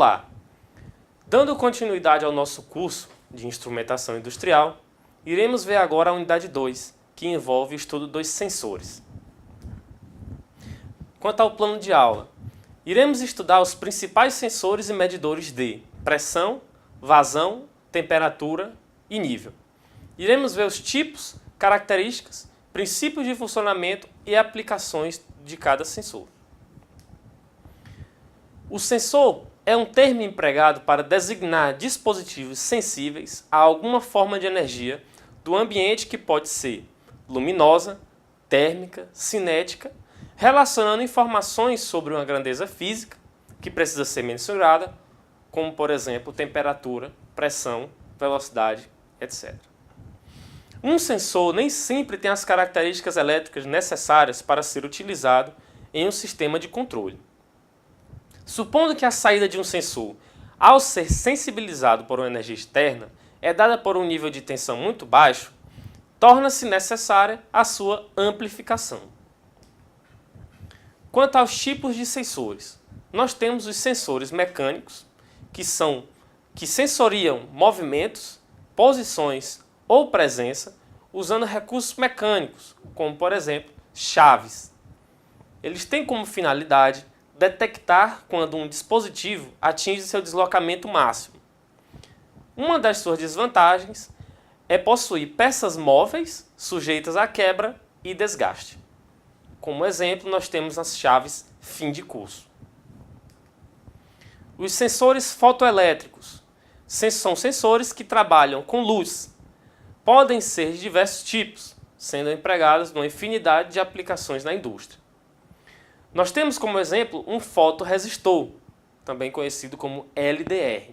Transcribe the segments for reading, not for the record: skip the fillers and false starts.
Olá! Dando continuidade ao nosso curso de instrumentação industrial, iremos ver agora a unidade 2, que envolve o estudo dos sensores. Quanto ao plano de aula, iremos estudar os principais sensores e medidores de pressão, vazão, temperatura e nível. Iremos ver os tipos, características, princípios de funcionamento e aplicações de cada sensor. O sensor é um termo empregado para designar dispositivos sensíveis a alguma forma de energia do ambiente que pode ser luminosa, térmica, cinética, relacionando informações sobre uma grandeza física que precisa ser mensurada, como, por exemplo, temperatura, pressão, velocidade, etc. Um sensor nem sempre tem as características elétricas necessárias para ser utilizado em um sistema de controle. Supondo que a saída de um sensor, ao ser sensibilizado por uma energia externa, é dada por um nível de tensão muito baixo, torna-se necessária a sua amplificação. Quanto aos tipos de sensores, nós temos os sensores mecânicos, que sensoriam movimentos, posições ou presença usando recursos mecânicos, como por exemplo, chaves. Eles têm como finalidade detectar quando um dispositivo atinge seu deslocamento máximo. Uma das suas desvantagens é possuir peças móveis sujeitas a quebra e desgaste. Como exemplo, nós temos as chaves fim de curso. Os sensores fotoelétricos são sensores que trabalham com luz. Podem ser de diversos tipos, sendo empregados numa infinidade de aplicações na indústria. Nós temos como exemplo um fotoresistor, também conhecido como LDR.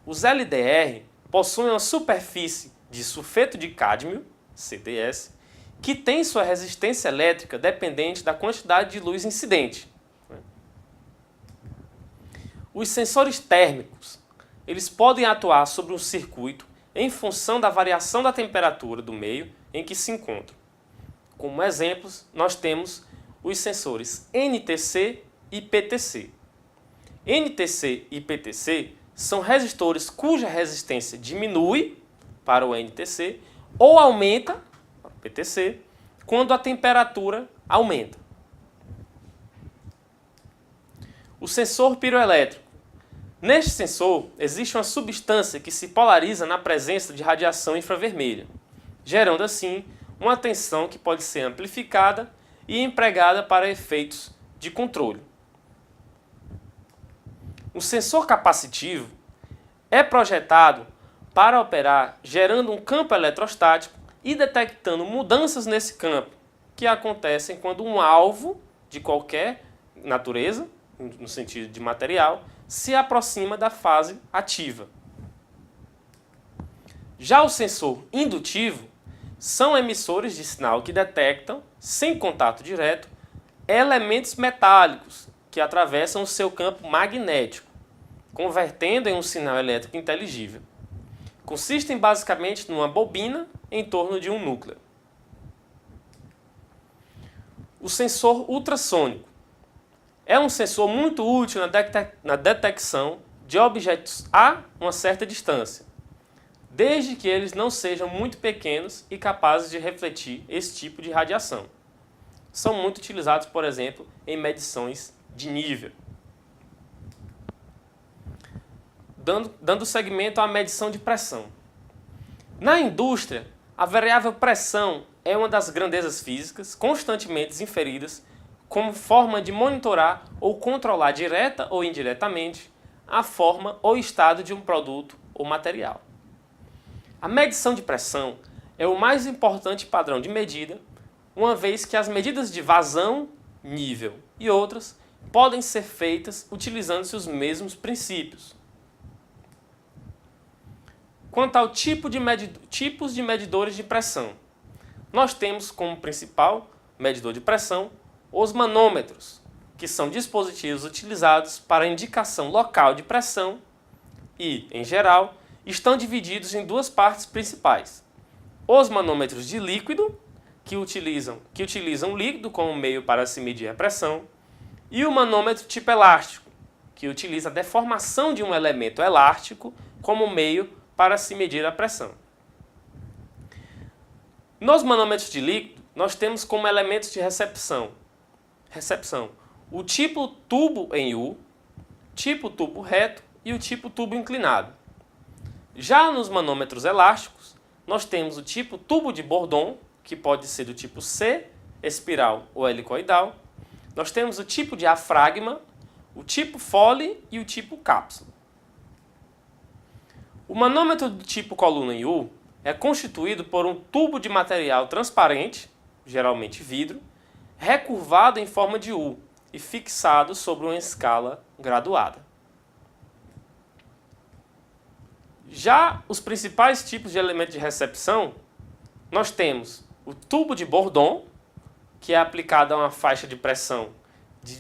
Os LDR possuem uma superfície de sulfeto de cádmio, CdS, que tem sua resistência elétrica dependente da quantidade de luz incidente. Os sensores térmicos, eles podem atuar sobre um circuito em função da variação da temperatura do meio em que se encontram. Como exemplos, nós temos os sensores NTC e PTC. NTC e PTC são resistores cuja resistência diminui para o NTC ou aumenta para o PTC quando a temperatura aumenta. O sensor piroelétrico. Neste sensor, existe uma substância que se polariza na presença de radiação infravermelha, gerando assim uma tensão que pode ser amplificada e empregada para efeitos de controle. O sensor capacitivo é projetado para operar gerando um campo eletrostático e detectando mudanças nesse campo, que acontecem quando um alvo de qualquer natureza, no sentido de material, se aproxima da fase ativa. Já o sensor indutivo são emissores de sinal que detectam, sem contato direto, elementos metálicos que atravessam o seu campo magnético, convertendo em um sinal elétrico inteligível. Consistem basicamente numa bobina em torno de um núcleo. O sensor ultrassônico é um sensor muito útil na detecção de objetos a uma certa distância, desde que eles não sejam muito pequenos e capazes de refletir esse tipo de radiação. São muito utilizados, por exemplo, em medições de nível. Dando seguimento à medição de pressão. Na indústria, a variável pressão é uma das grandezas físicas constantemente inferidas como forma de monitorar ou controlar direta ou indiretamente a forma ou estado de um produto ou material. A medição de pressão é o mais importante padrão de medida, uma vez que as medidas de vazão, nível e outras podem ser feitas utilizando-se os mesmos princípios. Quanto ao tipos de medidores de pressão, nós temos como principal medidor de pressão os manômetros, que são dispositivos utilizados para indicação local de pressão e, em geral, estão divididos em duas partes principais. Os manômetros de líquido, que utilizam líquido como meio para se medir a pressão, e o manômetro tipo elástico, que utiliza a deformação de um elemento elástico como meio para se medir a pressão. Nos manômetros de líquido, nós temos como elementos de recepção o tipo tubo em U, tipo tubo reto e o tipo tubo inclinado. Já nos manômetros elásticos, nós temos o tipo tubo de Bourdon, que pode ser do tipo C, espiral ou helicoidal. Nós temos o tipo diafragma, o tipo Foley e o tipo cápsula. O manômetro do tipo coluna em U é constituído por um tubo de material transparente, geralmente vidro, recurvado em forma de U e fixado sobre uma escala graduada. Já os principais tipos de elemento de recepção, nós temos o tubo de Bourdon, que é aplicado a uma faixa de pressão de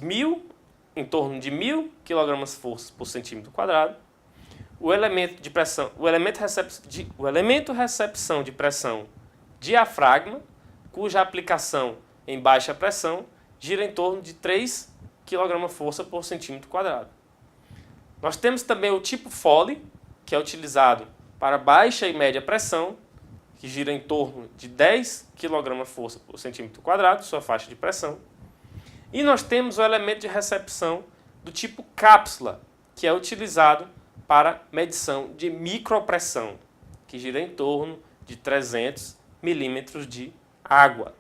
em torno de 1000 kgf por centímetro quadrado. O elemento recepção de pressão diafragma, cuja aplicação em baixa pressão gira em torno de 3 kgf por centímetro quadrado. Nós temos também o tipo Foley, que é utilizado para baixa e média pressão, que gira em torno de 10 kgf por centímetro quadrado, sua faixa de pressão. E nós temos o elemento de recepção do tipo cápsula, que é utilizado para medição de micropressão, que gira em torno de 300 milímetros de água.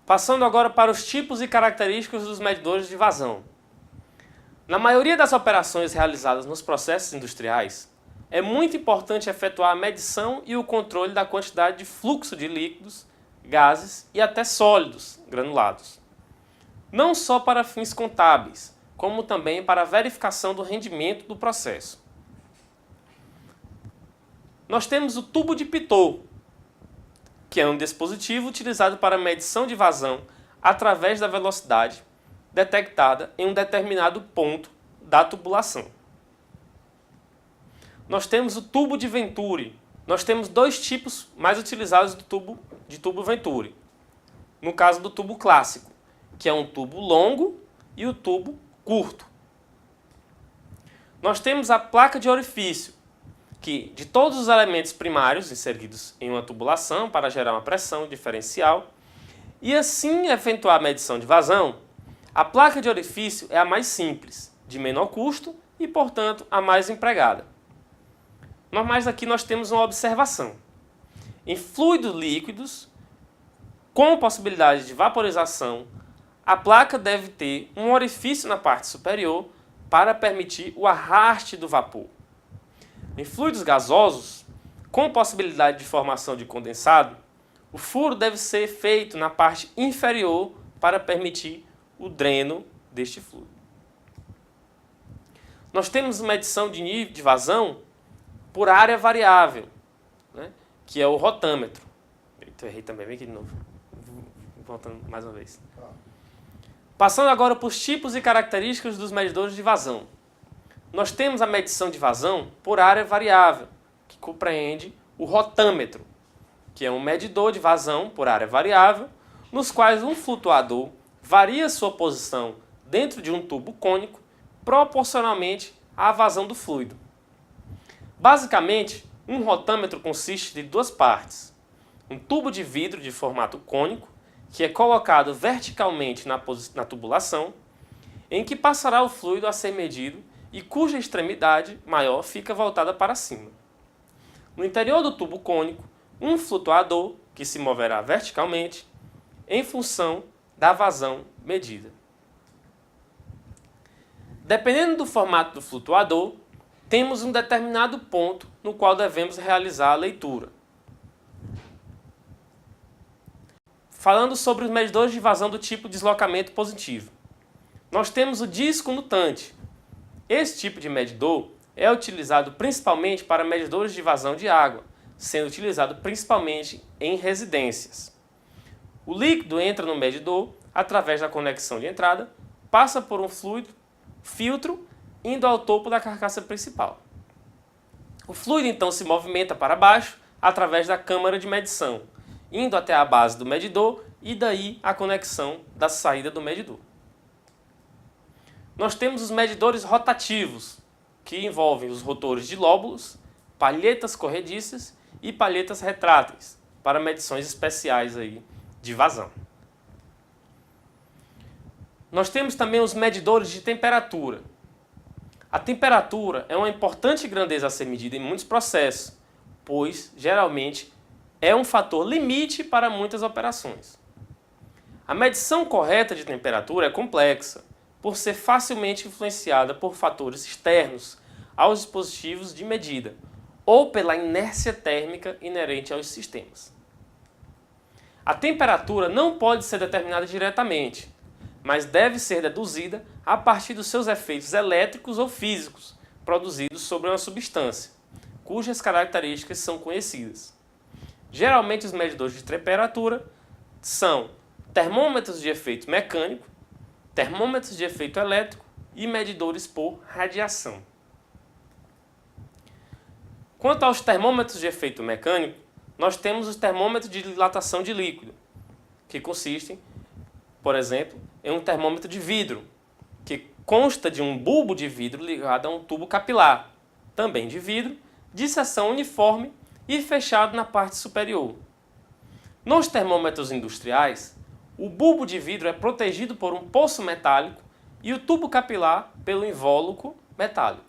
Passando agora para os tipos e características dos medidores de vazão. Na maioria das operações realizadas nos processos industriais, é muito importante efetuar a medição e o controle da quantidade de fluxo de líquidos, gases e até sólidos granulados. Não só para fins contábeis, como também para a verificação do rendimento do processo. Nós temos o tubo de Pitot, que é um dispositivo utilizado para medição de vazão através da velocidade detectada em um determinado ponto da tubulação. Nós temos o tubo de Venturi. Nós temos dois tipos mais utilizados de tubo Venturi. No caso do tubo clássico, que é um tubo longo e o tubo curto. Nós temos a placa de orifício, que de todos os elementos primários inseridos em uma tubulação para gerar uma pressão diferencial, e assim efetuar a medição de vazão, a placa de orifício é a mais simples, de menor custo e, portanto, a mais empregada. Mas aqui nós temos uma observação. Em fluidos líquidos, com possibilidade de vaporização, a placa deve ter um orifício na parte superior para permitir o arraste do vapor. Em fluidos gasosos, com possibilidade de formação de condensado, o furo deve ser feito na parte inferior para permitir o dreno deste fluido. Nós temos medição de nível de vazão por área variável, né, que é o rotâmetro. Eu errei também, vem aqui de novo. Voltando mais uma vez. Passando agora para os tipos e características dos medidores de vazão. Nós temos a medição de vazão por área variável, que compreende o rotâmetro, que é um medidor de vazão por área variável, nos quais um flutuador varia sua posição dentro de um tubo cônico proporcionalmente à vazão do fluido. Basicamente, um rotâmetro consiste de duas partes. Um tubo de vidro de formato cônico, que é colocado verticalmente na tubulação, em que passará o fluido a ser medido e cuja extremidade maior fica voltada para cima. No interior do tubo cônico, um flutuador que se moverá verticalmente em função da vazão medida. Dependendo do formato do flutuador, temos um determinado ponto no qual devemos realizar a leitura. Falando sobre os medidores de vazão do tipo deslocamento positivo. Nós temos o disco nutante. Esse tipo de medidor é utilizado principalmente para medidores de vazão de água, sendo utilizado principalmente em residências. O líquido entra no medidor através da conexão de entrada, passa por um filtro, indo ao topo da carcaça principal. O fluido então se movimenta para baixo através da câmara de medição, indo até a base do medidor e daí a conexão da saída do medidor. Nós temos os medidores rotativos, que envolvem os rotores de lóbulos, palhetas corrediças e palhetas retráteis, para medições especiais aí de vazão. Nós temos também os medidores de temperatura. A temperatura é uma importante grandeza a ser medida em muitos processos, pois, geralmente, é um fator limite para muitas operações. A medição correta de temperatura é complexa, por ser facilmente influenciada por fatores externos aos dispositivos de medida, ou pela inércia térmica inerente aos sistemas. A temperatura não pode ser determinada diretamente, mas deve ser deduzida a partir dos seus efeitos elétricos ou físicos produzidos sobre uma substância, cujas características são conhecidas. Geralmente os medidores de temperatura são termômetros de efeito mecânico, termômetros de efeito elétrico e medidores por radiação. Quanto aos termômetros de efeito mecânico, nós temos os termômetros de dilatação de líquido, que consistem, por exemplo, em um termômetro de vidro, que consta de um bulbo de vidro ligado a um tubo capilar, também de vidro, de seção uniforme e fechado na parte superior. Nos termômetros industriais, o bulbo de vidro é protegido por um poço metálico e o tubo capilar pelo invólucro metálico.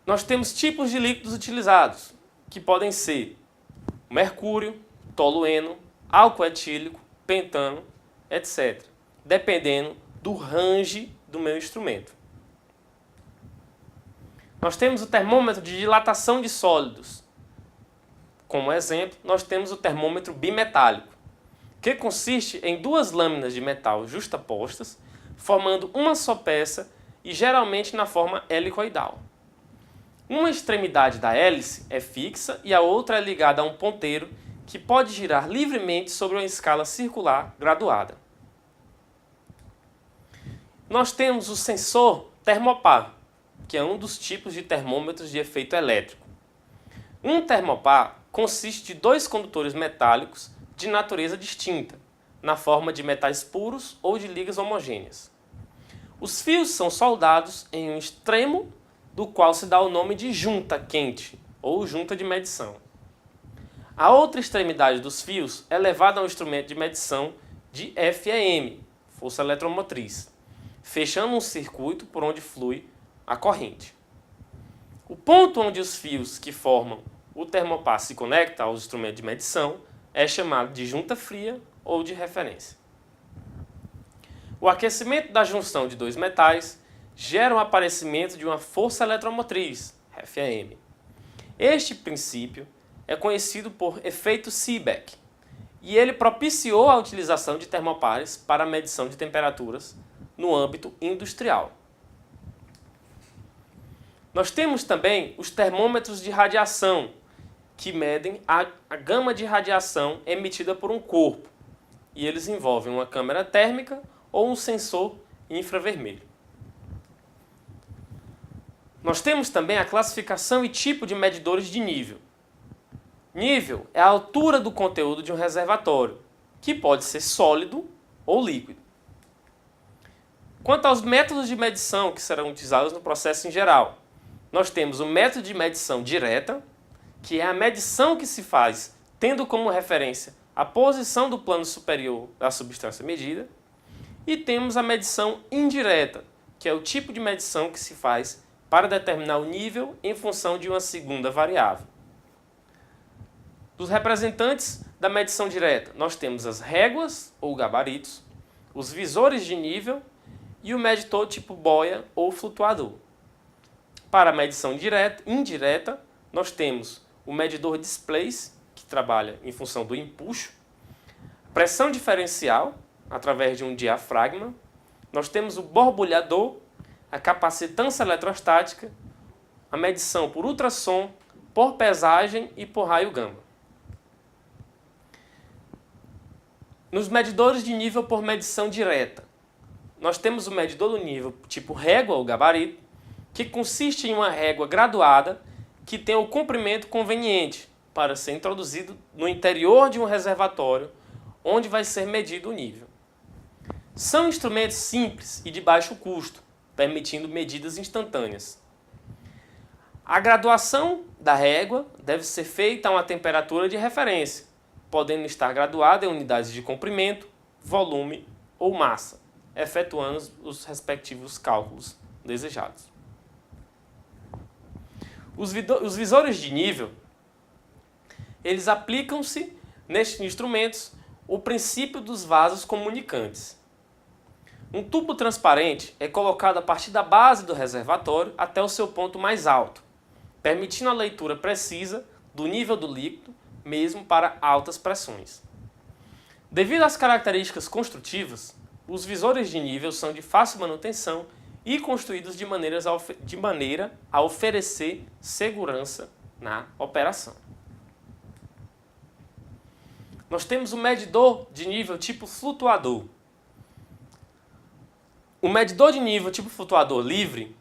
Nós temos tipos de líquidos utilizados, que podem ser mercúrio, tolueno, álcool etílico, pentano, etc., dependendo do range do meu instrumento. Nós temos o termômetro de dilatação de sólidos. Como exemplo, nós temos o termômetro bimetálico, que consiste em duas lâminas de metal justapostas, formando uma só peça e geralmente na forma helicoidal. Uma extremidade da hélice é fixa e a outra é ligada a um ponteiro que pode girar livremente sobre uma escala circular graduada. Nós temos o sensor termopar, que é um dos tipos de termômetros de efeito elétrico. Um termopar consiste de dois condutores metálicos de natureza distinta, na forma de metais puros ou de ligas homogêneas. Os fios são soldados em um extremo do qual se dá o nome de junta quente ou junta de medição. A outra extremidade dos fios é levada a um instrumento de medição de FEM, força eletromotriz, fechando um circuito por onde flui a corrente. O ponto onde os fios que formam o termopar se conectam aos instrumentos de medição é chamado de junta fria ou de referência. O aquecimento da junção de dois metais gera o aparecimento de uma força eletromotriz, FEM. Este princípio é conhecido por efeito Seebeck, e ele propiciou a utilização de termopares para a medição de temperaturas no âmbito industrial. Nós temos também os termômetros de radiação, que medem a gama de radiação emitida por um corpo, e eles envolvem uma câmara térmica ou um sensor infravermelho. Nós temos também a classificação e tipo de medidores de nível. Nível é a altura do conteúdo de um reservatório, que pode ser sólido ou líquido. Quanto aos métodos de medição que serão utilizados no processo em geral, nós temos o método de medição direta, que é a medição que se faz tendo como referência a posição do plano superior da substância medida, e temos a medição indireta, que é o tipo de medição que se faz para determinar o nível em função de uma segunda variável. Dos representantes da medição direta, nós temos as réguas ou gabaritos, os visores de nível e o medidor tipo boia ou flutuador. Para a medição indireta, nós temos o medidor displace, que trabalha em função do empuxo, pressão diferencial, através de um diafragma, nós temos o borbulhador, a capacitância eletrostática, a medição por ultrassom, por pesagem e por raio gama. Nos medidores de nível por medição direta, nós temos o medidor do nível tipo régua ou gabarito, que consiste em uma régua graduada que tem o comprimento conveniente para ser introduzido no interior de um reservatório, onde vai ser medido o nível. São instrumentos simples e de baixo custo, permitindo medidas instantâneas. A graduação da régua deve ser feita a uma temperatura de referência, podendo estar graduada em unidades de comprimento, volume ou massa, efetuando os respectivos cálculos desejados. Os visores de nível, eles aplicam-se nestes instrumentos o princípio dos vasos comunicantes. Um tubo transparente é colocado a partir da base do reservatório até o seu ponto mais alto, permitindo a leitura precisa do nível do líquido, mesmo para altas pressões. Devido às características construtivas, os visores de nível são de fácil manutenção e construídos de maneira a oferecer segurança na operação. Nós temos o medidor de nível tipo flutuador. O medidor de nível tipo flutuador livre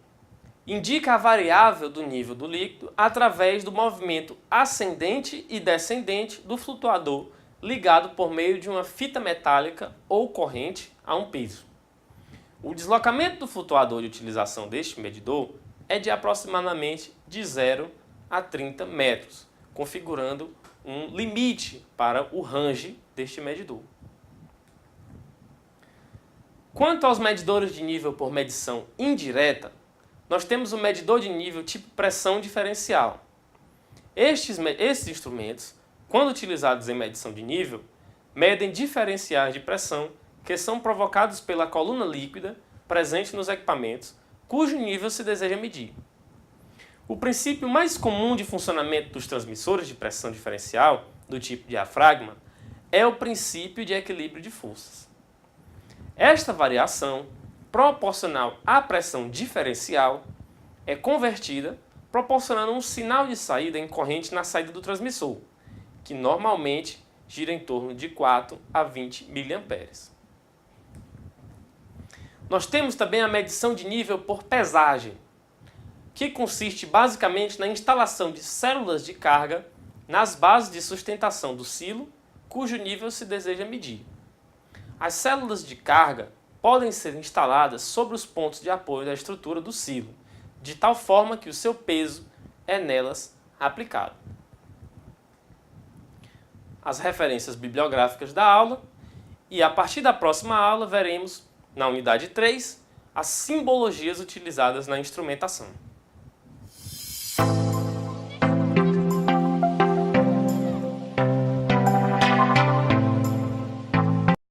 indica a variável do nível do líquido através do movimento ascendente e descendente do flutuador ligado por meio de uma fita metálica ou corrente a um peso. O deslocamento do flutuador de utilização deste medidor é de aproximadamente de 0 a 30 metros, configurando um limite para o range deste medidor. Quanto aos medidores de nível por medição indireta, nós temos o medidor de nível tipo pressão diferencial. Estes instrumentos, quando utilizados em medição de nível, medem diferenciais de pressão que são provocados pela coluna líquida presente nos equipamentos, cujo nível se deseja medir. O princípio mais comum de funcionamento dos transmissores de pressão diferencial, do tipo diafragma, é o princípio de equilíbrio de forças. Esta variação, proporcional à pressão diferencial, é convertida proporcionando um sinal de saída em corrente na saída do transmissor, que normalmente gira em torno de 4 a 20 mA. Nós temos também a medição de nível por pesagem, que consiste basicamente na instalação de células de carga nas bases de sustentação do silo, cujo nível se deseja medir. As células de carga podem ser instaladas sobre os pontos de apoio da estrutura do silo, de tal forma que o seu peso é nelas aplicado. As referências bibliográficas da aula, e a partir da próxima aula veremos, na unidade 3, as simbologias utilizadas na instrumentação.